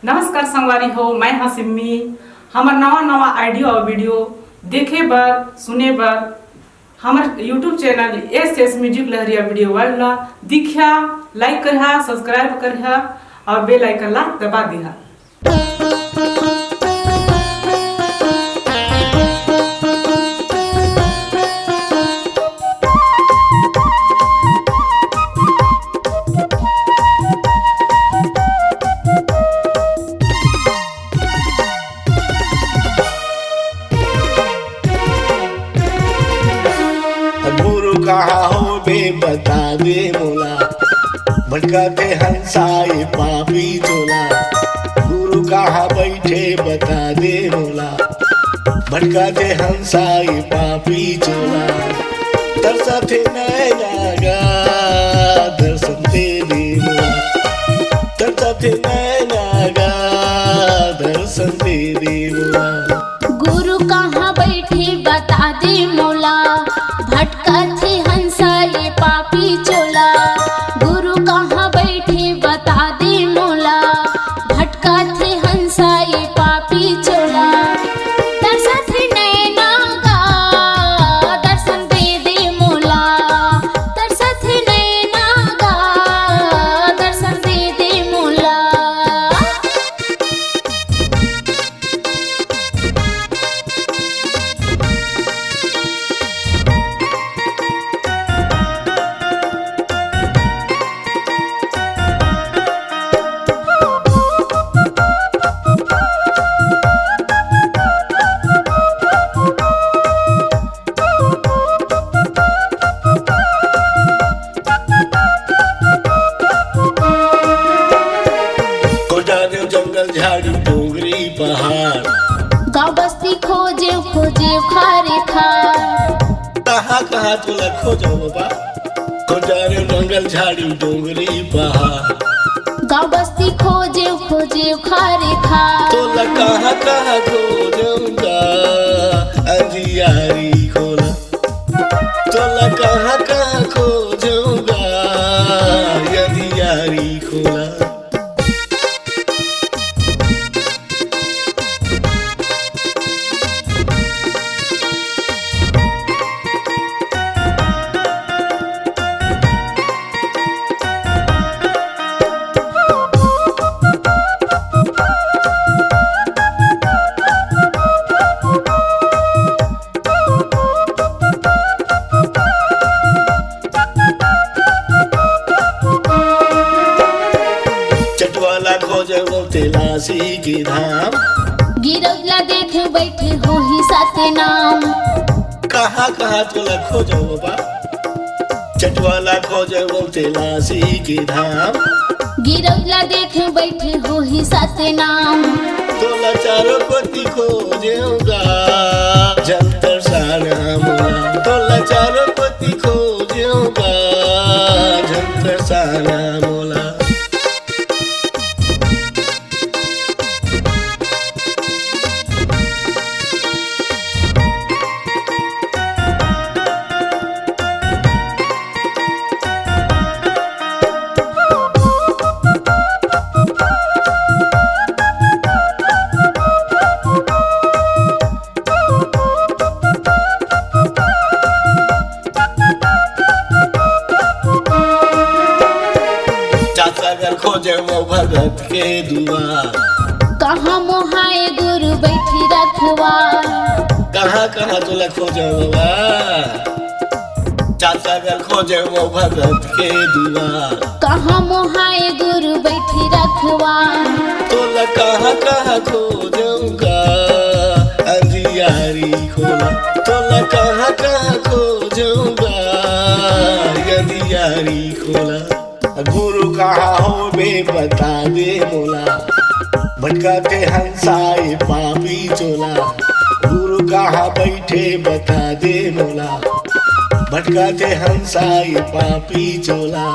नमस्कार संगवारी हो, मैं हाँ सिम्मी। हमार नवा आइडियो और वीडियो देखे बर सुने बर हमार यूट्यूब चैनल एस म्यूजिक लहरिया वीडियो वाला दिखा, लाइक करिहा, सब्सक्राइब करिहा और बेल आइकन ला दबा दिहा। गुरु कहाँ हो बे बता दे मोला, भटकाते हंसाए पापी चोला। गुरु कहाँ बैठे बता दे मोला, भटकाते हंसाए पापी चोला। तरसते नैनागा दर्शन दे दे मोला, तरसते नैनागा दर्शन दे दे मोला। गुरु कहाँ बैठे बता दे मोला, भटकाते हंसाए पापी चोला। गुरु कहाँ बैठे बता दे मोला, भटकाते हंसाए पापी चोला। तरसते नैना का दर्शन दे दे मोला, तरसते नैना का दर्शन दे दे मोला। जंगल झाड़ी डोंगरी पहाड़, गाँव बस्ती खोजे खोजे खारे खार। कहाँ कहाँ तोला खोजो बाबा। खोजारे जंगल झाड़ी डोंगरी पहाड़, गाँव बस्ती खोजे खोजे खारे खार। तोला कहाँ कहाँ खोजूंगा अंजियारी खोला। तोला कहाँ कहाँ खोजूंगा अंजियारी खोला। चटवाला खोजे वो तेलासी की धाम, गिरौला देखे बैठे हो ही साथे नाम। कहाँ कहाँ तोला खोजो बाबा। चटवाला खोजे वो तेलासी की धाम, गिरौला देखे बैठे हो ही साथे नाम। तोला चारों पति खोजूंगा जंतर सारा मोला। तोला चारों पति खोजूंगा जंतर सारा मोला। सागर खोजे वो भगत के दुआर, कहाँ मोहाए गुरु बैठी रखवार। कहाँ कहाँ तोला खोजे बाबा। सागर खोजे वो भगत के दुआर, कहाँ मोहाए गुरु बैठी रखवार। तोला कहाँ कहाँ खोजूंगा अंजियारी खोला। तोला कहाँ कहाँ खोजूंगा अंजियारी खोला। गुरु कहाँ हो बे बता दे मोला, भटकाते हंसाए पापी चोला। गुरु कहाँ बैठे बता दे मोला, भटकाते हंसाए पापी चोला।